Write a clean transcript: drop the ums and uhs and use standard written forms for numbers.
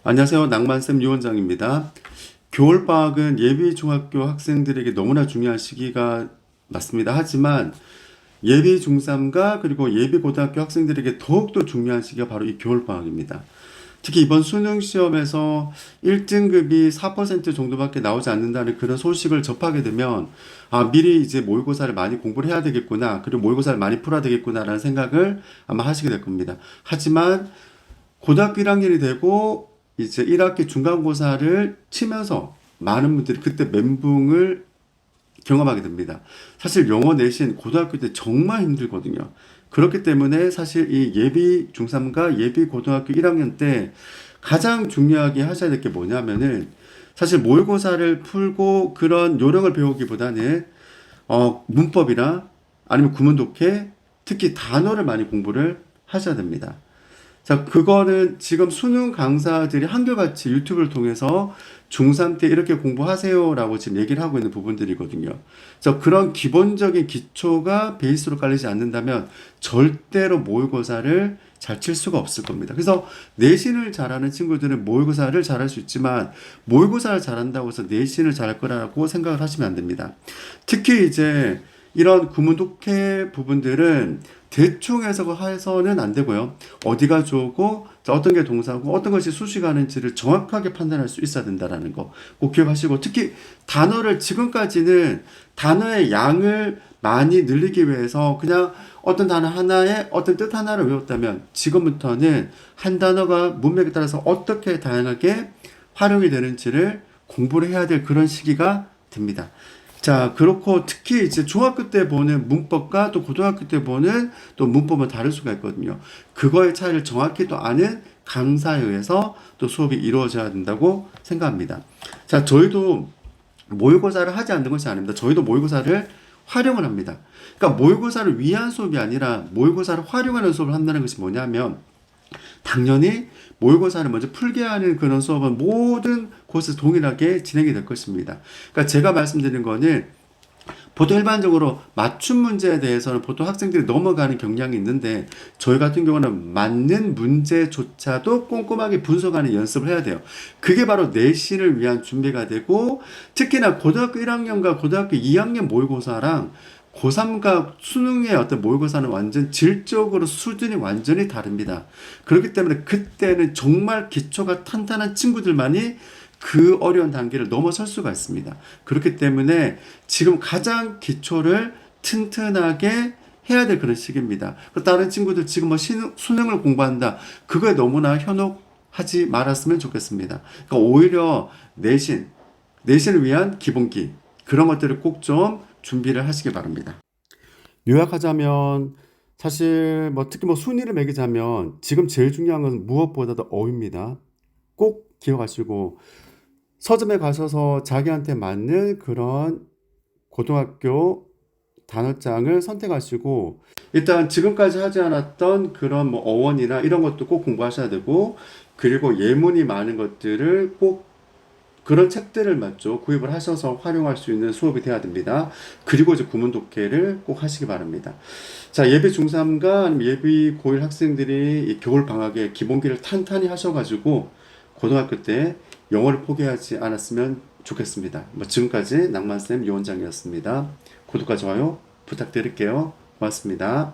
안녕하세요. 낭만쌤 유원장입니다. 겨울방학은 예비 중학교 학생들에게 너무나 중요한 시기가 맞습니다. 하지만 예비 중3과 그리고 예비 고등학교 학생들에게 더욱더 중요한 시기가 바로 이 겨울방학입니다. 특히 이번 수능 시험에서 1등급이 4% 정도밖에 나오지 않는다는 그런 소식을 접하게 되면 미리 이제 모의고사를 많이 공부를 해야 되겠구나. 그리고 모의고사를 많이 풀어야 되겠구나라는 생각을 아마 하시게 될 겁니다. 하지만 고등학교 1학년이 되고 이제 1학기 중간고사를 치면서 많은 분들이 그때 멘붕을 경험하게 됩니다. 사실 영어 내신 고등학교 때 정말 힘들거든요. 그렇기 때문에 사실 이 예비 중3과 예비 고등학교 1학년 때 가장 중요하게 하셔야 될 게 뭐냐면은 사실 모의고사를 풀고 그런 요령을 배우기보다는 문법이나 아니면 구문독해, 특히 단어를 많이 공부를 하셔야 됩니다. 자, 그거는 지금 수능 강사들이 한결같이 유튜브를 통해서 중3 때 이렇게 공부하세요라고 지금 얘기를 하고 있는 부분들이거든요. 그래서 그런 기본적인 기초가 베이스로 깔리지 않는다면 절대로 모의고사를 잘 칠 수가 없을 겁니다. 그래서 내신을 잘하는 친구들은 모의고사를 잘할 수 있지만 모의고사를 잘한다고 해서 내신을 잘할 거라고 생각을 하시면 안 됩니다. 특히 이제 이런 구문독해 부분들은 대충 해석해서는 안 되고요. 어디가 좋고 어떤 게 동사고 어떤 것이 수식하는지를 정확하게 판단할 수 있어야 된다는 거 꼭 기억하시고, 특히 단어를 지금까지는 단어의 양을 많이 늘리기 위해서 그냥 어떤 단어 하나에 어떤 뜻 하나를 외웠다면 지금부터는 한 단어가 문맥에 따라서 어떻게 다양하게 활용이 되는지를 공부를 해야 될 그런 시기가 됩니다. 자, 그렇고 특히 이제 중학교 때 보는 문법과 또 고등학교 때 보는 또 문법은 다를 수가 있거든요. 그거의 차이를 정확히 또 아는 강사에 의해서 또 수업이 이루어져야 된다고 생각합니다. 자, 저희도 모의고사를 하지 않는 것이 아닙니다. 저희도 모의고사를 활용을 합니다. 그러니까 모의고사를 위한 수업이 아니라 모의고사를 활용하는 수업을 한다는 것이 뭐냐면, 당연히 모의고사를 먼저 풀게 하는 그런 수업은 모든 곳에서 동일하게 진행이 될 것입니다. 그러니까 제가 말씀드린 거는 보통 일반적으로 맞춤 문제에 대해서는 보통 학생들이 넘어가는 경향이 있는데, 저희 같은 경우는 맞는 문제조차도 꼼꼼하게 분석하는 연습을 해야 돼요. 그게 바로 내신을 위한 준비가 되고, 특히나 고등학교 1학년과 고등학교 2학년 모의고사랑 고3과 수능의 어떤 모의고사는 완전 질적으로 수준이 완전히 다릅니다. 그렇기 때문에 그때는 정말 기초가 탄탄한 친구들만이 그 어려운 단계를 넘어설 수가 있습니다. 그렇기 때문에 지금 가장 기초를 튼튼하게 해야 될 그런 시기입니다. 다른 친구들 지금 뭐 수능을 공부한다, 그거에 너무나 현혹하지 말았으면 좋겠습니다. 그러니까 오히려 내신을 위한 기본기, 그런 것들을 꼭 좀 준비를 하시기 바랍니다. 요약하자면 사실 뭐 특히 뭐 순위를 매기자면 지금 제일 중요한 것은 무엇보다도 어휘입니다. 꼭 기억하시고 서점에 가셔서 자기한테 맞는 그런 고등학교 단어장을 선택하시고, 일단 지금까지 하지 않았던 그런 뭐 어원이나 이런 것도 꼭 공부하셔야 되고, 그리고 예문이 많은 것들을 꼭 그런 책들을 맞죠 구입을 하셔서 활용할 수 있는 수업이 돼야 됩니다. 그리고 이제 구문 독해를 꼭 하시기 바랍니다. 자, 예비 중3과 아니면 예비 고1 학생들이 이 겨울 방학에 기본기를 탄탄히 하셔가지고 고등학교 때 영어를 포기하지 않았으면 좋겠습니다. 뭐 지금까지 낭만쌤 유원장이었습니다. 구독과 좋아요 부탁드릴게요. 고맙습니다.